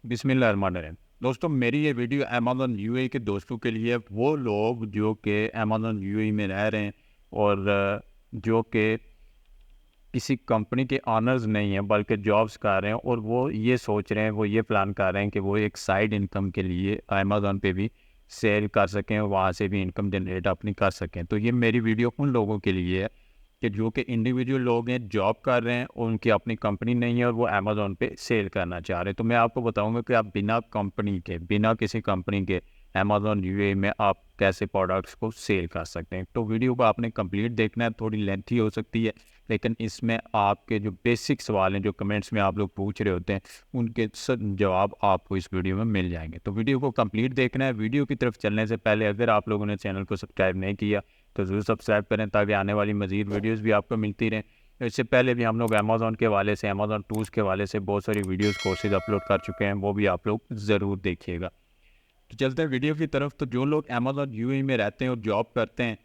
बिस्मिल्लाहिर्रहमानिर्रहीम। दोस्तों, मेरी ये वीडियो अमेज़न यूएई के दोस्तों के लिए है। वो लोग जो कि अमेज़न यूएई में रह रहे हैं और जो कि किसी कंपनी के ऑनर्स नहीं हैं बल्कि जॉब्स कर रहे हैं और वो ये सोच रहे हैं, वो ये प्लान कर रहे हैं कि वो एक साइड इनकम के लिए अमेज़न पे भी सेल कर सकें और वहाँ से भी इनकम जनरेट अपनी कर सकें। तो ये मेरी वीडियो उन लोगों के लिए है कि जो कि इंडिविजुअल लोग हैं, जॉब कर रहे हैं, उनकी अपनी कंपनी नहीं है और वो अमेज़न पे सेल करना चाह रहे हैं। तो मैं आपको बताऊंगा कि आप बिना कंपनी के, बिना किसी कंपनी के अमेज़न यूएई में आप कैसे प्रोडक्ट्स को सेल कर सकते हैं। तो वीडियो को आपने कंप्लीट देखना है, थोड़ी लेंथी हो सकती है, लेकिन इसमें आपके जो बेसिक सवाल हैं, जो कमेंट्स में आप लोग पूछ रहे होते हैं, उनके सब जवाब आपको इस वीडियो में मिल जाएंगे। तो वीडियो को कंप्लीट देखना है। वीडियो की तरफ चलने से पहले अगर आप लोगों ने चैनल को सब्सक्राइब नहीं किया तो ज़रूर सब्सक्राइब करें ताकि आने वाली मज़ीद वीडियोस भी आपको मिलती रहें। तो इससे पहले भी हम लोग अमेज़न के हवाले से, अमेज़न टूल्स के हवाले से बहुत सारी वीडियोस कोर्सेज अपलोड कर चुके हैं, वो भी आप लोग ज़रूर देखिएगा। तो चलते हैं वीडियो की तरफ। तो जो लोग अमेज़न यूएई में रहते हैं और जॉब करते हैं,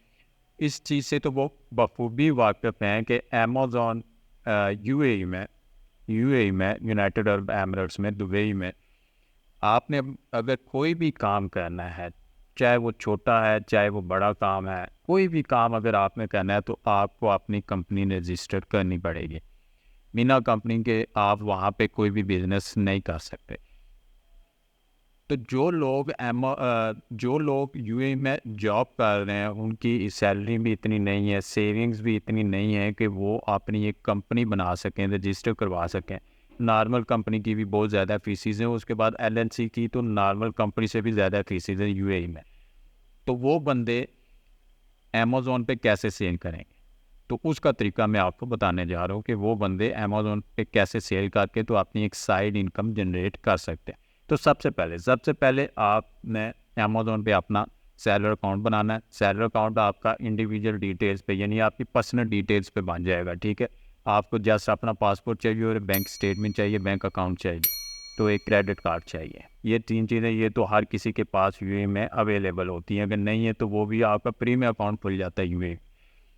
इस चीज़ से तो वो बखूबी वाकिफ़ हैं कि अमेज़न यूएई में यूनाइटेड अरब एमिरेट्स में, दुबई में आपने अगर कोई भी काम करना है, चाहे वो छोटा है, चाहे वो बड़ा काम है, कोई भी काम अगर आपने करना है तो आपको अपनी कंपनी रजिस्टर करनी पड़ेगी। बिना कंपनी के आप वहाँ पे कोई भी बिज़नेस नहीं कर सकते। तो जो लोग यूएई में जॉब कर रहे हैं, उनकी सैलरी भी इतनी नहीं है, सेविंग्स भी इतनी नहीं है कि वो अपनी एक कंपनी बना सकें, रजिस्टर करवा सकें। नॉर्मल कंपनी की भी बहुत ज़्यादा फ़ीसिज़ हैं, उसके बाद एलएलसी की तो नॉर्मल कंपनी से भी ज़्यादा फ़ीसिज़ हैं यूएई में। तो वो बंदे अमेज़न पे कैसे सेल करेंगे? तो उसका तरीका मैं आपको बताने जा रहा हूँ कि वो बंदे अमेज़न पे कैसे सेल करके तो अपनी एक साइड इनकम जनरेट कर सकते हैं। तो सबसे पहले आपने अमेज़न पे अपना सेलर अकाउंट बनाना है। सेलर अकाउंट आपका इंडिविजुअल डिटेल्स पे, यानी आपकी पर्सनल डिटेल्स पे बन जाएगा, ठीक है? आपको जस्ट अपना पासपोर्ट चाहिए और बैंक स्टेटमेंट चाहिए, बैंक अकाउंट चाहिए, तो एक क्रेडिट कार्ड चाहिए। ये 3 चीज़ें ये तो हर किसी के पास यूएई में अवेलेबल होती हैं। अगर नहीं है तो वो भी आपका फ्री में अकाउंट खुल जाता है यूएई,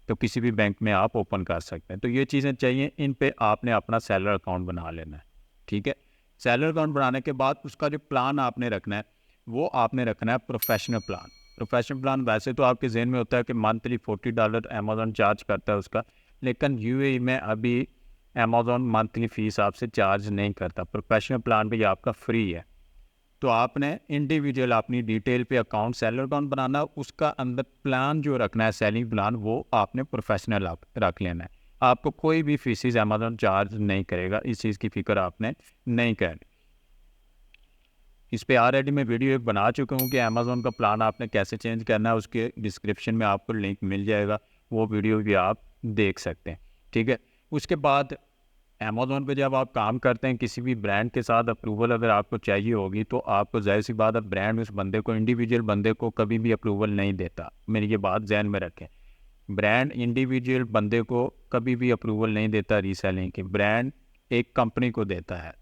तो किसी भी बैंक में आप ओपन कर सकते हैं। तो ये चीज़ें चाहिए, इन पे आपने अपना सेलर अकाउंट बना लेना है, ठीक है? सेलर अकाउंट बनाने के बाद उसका जो प्लान आपने रखना है, वो आपने रखना है प्रोफेशनल प्लान। प्रोफेशनल प्लान वैसे तो आपके ज़हन में होता है कि मंथली $40 अमेज़न चार्ज करता है उसका, लेकिन यूएई में अभी अमेज़न मंथली फ़ीस आपसे चार्ज नहीं करता। प्रोफेशनल प्लान भी आपका फ्री है। तो आपने इंडिविजुअल अपनी डिटेल पे अकाउंट, सेलर अकाउंट बनाना, उसका अंदर प्लान जो रखना है, सेलिंग प्लान, वो आपने प्रोफेशनल आप रख लेना है। आपको कोई भी फीसिस अमेज़न चार्ज नहीं करेगा, इस चीज़ की फ़िक्र आपने नहीं करनी। इस पे ऑलरेडी मैं वीडियो एक बना चुका हूँ कि अमेज़न का प्लान आपने कैसे चेंज करना है, उसके डिस्क्रिप्शन में आपको लिंक मिल जाएगा, वो वीडियो भी आप देख सकते हैं, ठीक है? उसके बाद अमेज़न पे जब आप काम करते हैं, किसी भी ब्रांड के साथ अप्रूवल अगर आपको चाहिए होगी, तो आपको ज़ाहिर-सी बात है, ब्रांड उस बंदे को, इंडिविजुअल बंदे को कभी भी अप्रूवल नहीं देता। मेरी ये बात ज़हन में रखें। ब्रांड इंडिविजुअल बंदे को कभी भी अप्रूवल नहीं देता रीसेलिंग की। ब्रांड एक कंपनी को देता है।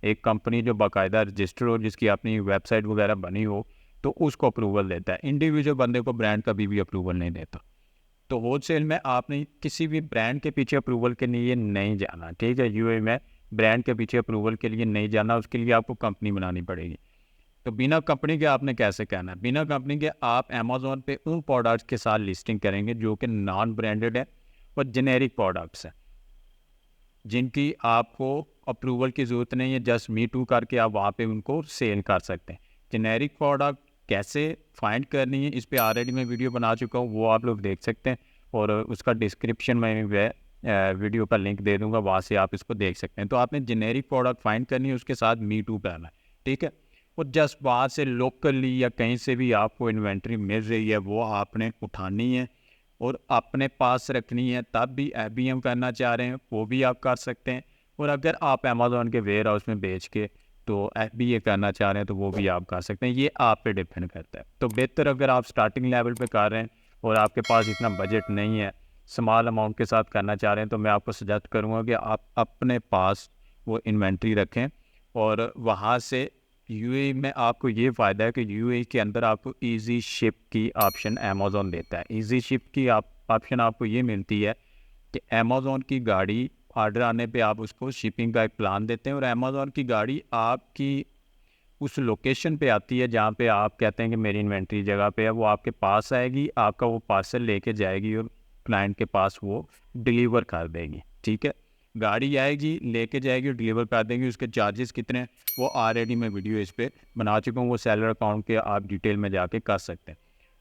एक कंपनी जो बाकायदा रजिस्टर हो, जिसकी अपनी वेबसाइट वगैरह बनी हो, तो उसको अप्रूवल देता है। इंडिविजुअल बंदे को ब्रांड कभी भी अप्रूवल नहीं देता। तो होलसेल में आपने किसी भी ब्रांड के पीछे अप्रूवल के लिए नहीं जाना, ठीक है? यूएई में ब्रांड के पीछे अप्रूवल के लिए नहीं जाना, उसके लिए आपको कंपनी बनानी पड़ेगी। तो बिना कंपनी के आपने कैसे कहना है? बिना कंपनी के आप अमेज़न पे उन प्रोडक्ट्स के साथ लिस्टिंग करेंगे जो कि नॉन ब्रांडेड है और जेनेरिक प्रोडक्ट्स हैं, जिनकी आपको अप्रूवल की ज़रूरत नहीं है, जस्ट मी टू करके आप वहाँ पे उनको सेल कर सकते हैं। जेनेरिक प्रोडक्ट कैसे फाइंड करनी है, इस पे ऑलरेडी मैं वीडियो बना चुका हूँ, वो आप लोग देख सकते हैं और उसका डिस्क्रिप्शन में वीडियो का लिंक दे दूँगा, वहाँ से आप इसको देख सकते हैं। तो आपने जेनेरिक प्रोडक्ट फाइंड करनी है, उसके साथ मी टू करना है, ठीक है? और जस्ट वहाँ से लोकली या कहीं से भी आपको इन्वेंट्री मिल रही है, वो आपने उठानी है और अपने पास रखनी है। तब भी एफबीएम करना चाह रहे हैं, वो भी आप कर सकते हैं। और अगर आप अमेज़न के वेयर हाउस में बेच के तो एफबीए करना चाह रहे हैं, तो वो भी आप कर सकते हैं। ये आप पे डिपेंड करता है। तो बेहतर अगर आप स्टार्टिंग लेवल पे कर रहे हैं और आपके पास इतना बजट नहीं है, स्मॉल अमाउंट के साथ करना चाह रहे हैं, तो मैं आपको सजेस्ट करूँगा कि आप अपने पास वो इन्वेंट्री रखें और वहाँ से यूएई में आपको ये फ़ायदा है कि यूएई के अंदर आपको ईज़ी शिप की ऑप्शन अमेज़न देता है। ईज़ी शिप की ऑप्शन आपको ये मिलती है कि अमेज़न की गाड़ी ऑर्डर आने पे आप उसको शिपिंग का एक प्लान देते हैं और अमेज़न की गाड़ी आपकी उस लोकेशन पे आती है जहाँ पे आप कहते हैं कि मेरी इन्वेंट्री जगह पे है, वो आपके पास आएगी, आपका वो पार्सल लेके जाएगी और क्लाइंट के पास वो डिलीवर कर देगी। ठीक है, गाड़ी आएगी, लेके जाएगी और डिलीवर कर देंगी। उसके चार्जेस कितने हैं वो ऑलरेडी मैं वीडियो इस पर बना चुका हूँ, वो सेलर अकाउंट के आप डिटेल में जाके कर सकते हैं।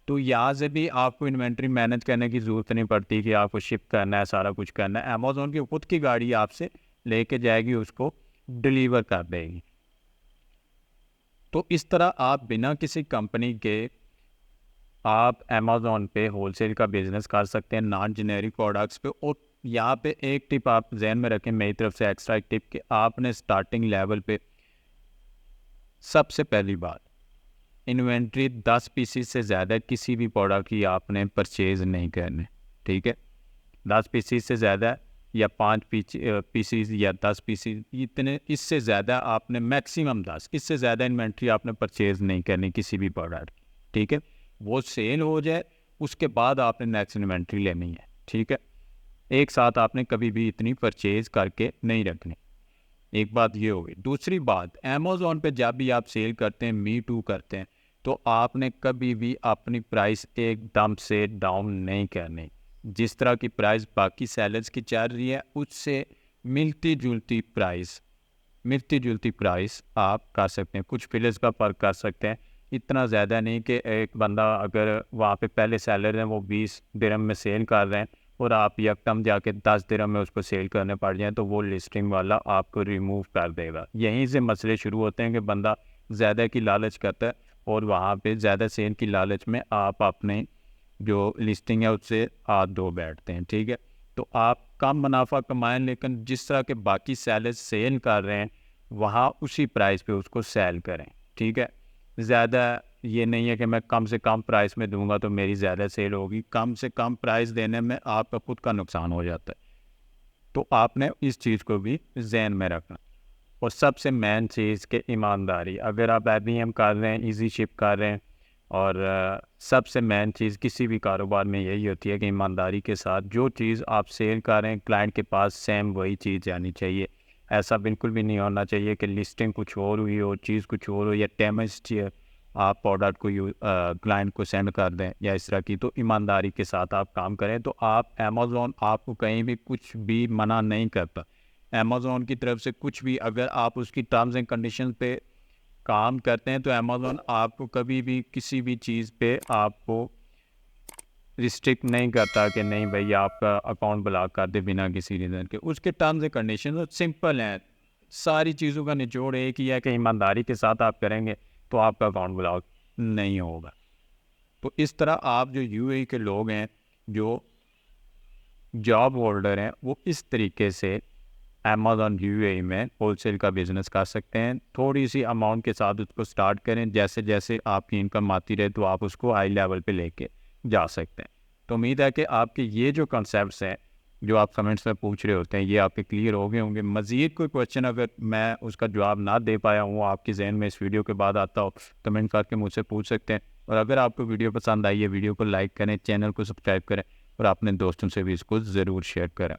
तो यहाँ से भी आपको इन्वेंट्री मैनेज करने की ज़रूरत नहीं पड़ती कि आपको शिप करना है, सारा कुछ करना है। अमेज़ॉन की खुद की गाड़ी आपसे लेके जाएगी, उसको डिलीवर कर देगी। तो इस तरह आप बिना किसी कंपनी के आप अमेज़ॉन पे होलसेल का बिज़नेस कर सकते हैं नॉन जेनेरिक प्रोडक्ट्स पे। और यहाँ पे एक टिप आप जहन में रखें मेरी तरफ से, एक्स्ट्रा एक टिप, कि आपने स्टार्टिंग लेवल पे सबसे पहली बात इन्वेंट्री 10 पीसीज से ज़्यादा किसी भी प्रोडक्ट की आपने परचेज़ नहीं करनी। ठीक है, 10 पीसीज से ज़्यादा या 5 पीसीज या 10 पीसीज, इतने इससे ज़्यादा आपने मैक्सिमम 10, इससे ज़्यादा इन्वेंट्री आपने परचेज़ नहीं करनी किसी भी प्रोडक्ट। ठीक है, वो सेल हो जाए उसके बाद आपने नेक्स्ट इन्वेंट्री लेनी है। ठीक है, एक साथ आपने कभी भी इतनी परचेज़ करके नहीं रखनी। एक बात ये होगी। दूसरी बात, अमेज़ॉन पे जब भी आप सेल करते हैं, मी टू करते हैं, तो आपने कभी भी अपनी प्राइस एकदम से डाउन नहीं करनी। जिस तरह की प्राइस बाकी सेलर्स की चल रही है उससे मिलती जुलती प्राइस आप कर सकते हैं। कुछ फिलर्स का फ़र्क कर सकते हैं, इतना ज़्यादा नहीं कि एक बंदा अगर वहाँ पे पहले सेलर हैं वो 20 दिरहम में सेल कर रहे हैं और आप यकदम जाके 10 दिरहम में उसको सेल करने पड़ जाए, तो वो लिस्टिंग वाला आपको रिमूव कर देगा। यहीं से मसले शुरू होते हैं कि बंदा ज़्यादा की लालच करता है और वहाँ पे ज़्यादा सेल की लालच में आप अपने जो लिस्टिंग है उससे हाथ धो बैठते हैं। ठीक है, तो आप कम मुनाफा कमाएं, लेकिन जिस तरह के बाकी सेलर्स सेल कर रहे हैं वहाँ उसी प्राइस पे उसको सेल करें। ठीक है, ज़्यादा ये नहीं है कि मैं कम से कम प्राइस में दूंगा तो मेरी ज़्यादा सेल होगी। कम से कम प्राइस देने में आपका खुद का नुकसान हो जाता है, तो आपने इस चीज़ को भी जहन में रखना। और सबसे मेन चीज़ कि ईमानदारी। अगर आप IBM कर रहे हैं, इजी शिप कर रहे हैं, और सबसे मेन चीज़ किसी भी कारोबार में यही होती है कि ईमानदारी के साथ जो चीज़ आप सेल कर रहे हैं क्लाइंट के पास सेम वही चीज़ जानी चाहिए। ऐसा बिल्कुल भी नहीं होना चाहिए कि लिस्टिंग कुछ और हुई हो, चीज़ कुछ और हो, या डैमेज आप प्रोडक्ट को क्लाइंट को सेंड कर दें या इस तरह की। तो ईमानदारी के साथ आप काम करें तो आप अमेज़ॉन आपको कहीं भी कुछ भी मना नहीं करता। अमेज़ॉन की तरफ से कुछ भी, अगर आप उसकी टर्म्स एंड कंडीशन पे काम करते हैं तो अमेज़ॉन आपको कभी भी किसी भी चीज़ पे आपको रिस्ट्रिक्ट नहीं करता कि नहीं भाई आपका अकाउंट ब्लॉक कर दे बिना किसी रीज़न के। उसके टर्म्स एंड कंडीशन सिंपल हैं। सारी चीज़ों का निचोड़ एक ही है कि ईमानदारी के साथ आप करेंगे तो आपका अकाउंट ब्लॉक नहीं होगा। तो इस तरह आप जो UAE के लोग हैं, जो जॉब होल्डर हैं, वो इस तरीके से अमेज़ॉन UAE में होलसेल का बिज़नेस कर सकते हैं। थोड़ी सी अमाउंट के साथ उसको स्टार्ट करें, जैसे जैसे आपकी इनकम आती रहे तो आप उसको हाई लेवल पे लेके जा सकते हैं। तो उम्मीद है कि आपके ये जो कॉन्सेप्ट्स हैं जो आप कमेंट्स में पूछ रहे होते हैं ये आपके क्लियर हो गए होंगे। मज़ीद कोई क्वेश्चन अगर मैं उसका जवाब ना दे पाया हूँ, आपके जहन में इस वीडियो के बाद आता हो, कमेंट करके मुझसे पूछ सकते हैं। और अगर आपको वीडियो पसंद आई है, वीडियो को लाइक करें, चैनल को सब्सक्राइब करें और अपने दोस्तों से भी इसको ज़रूर शेयर करें।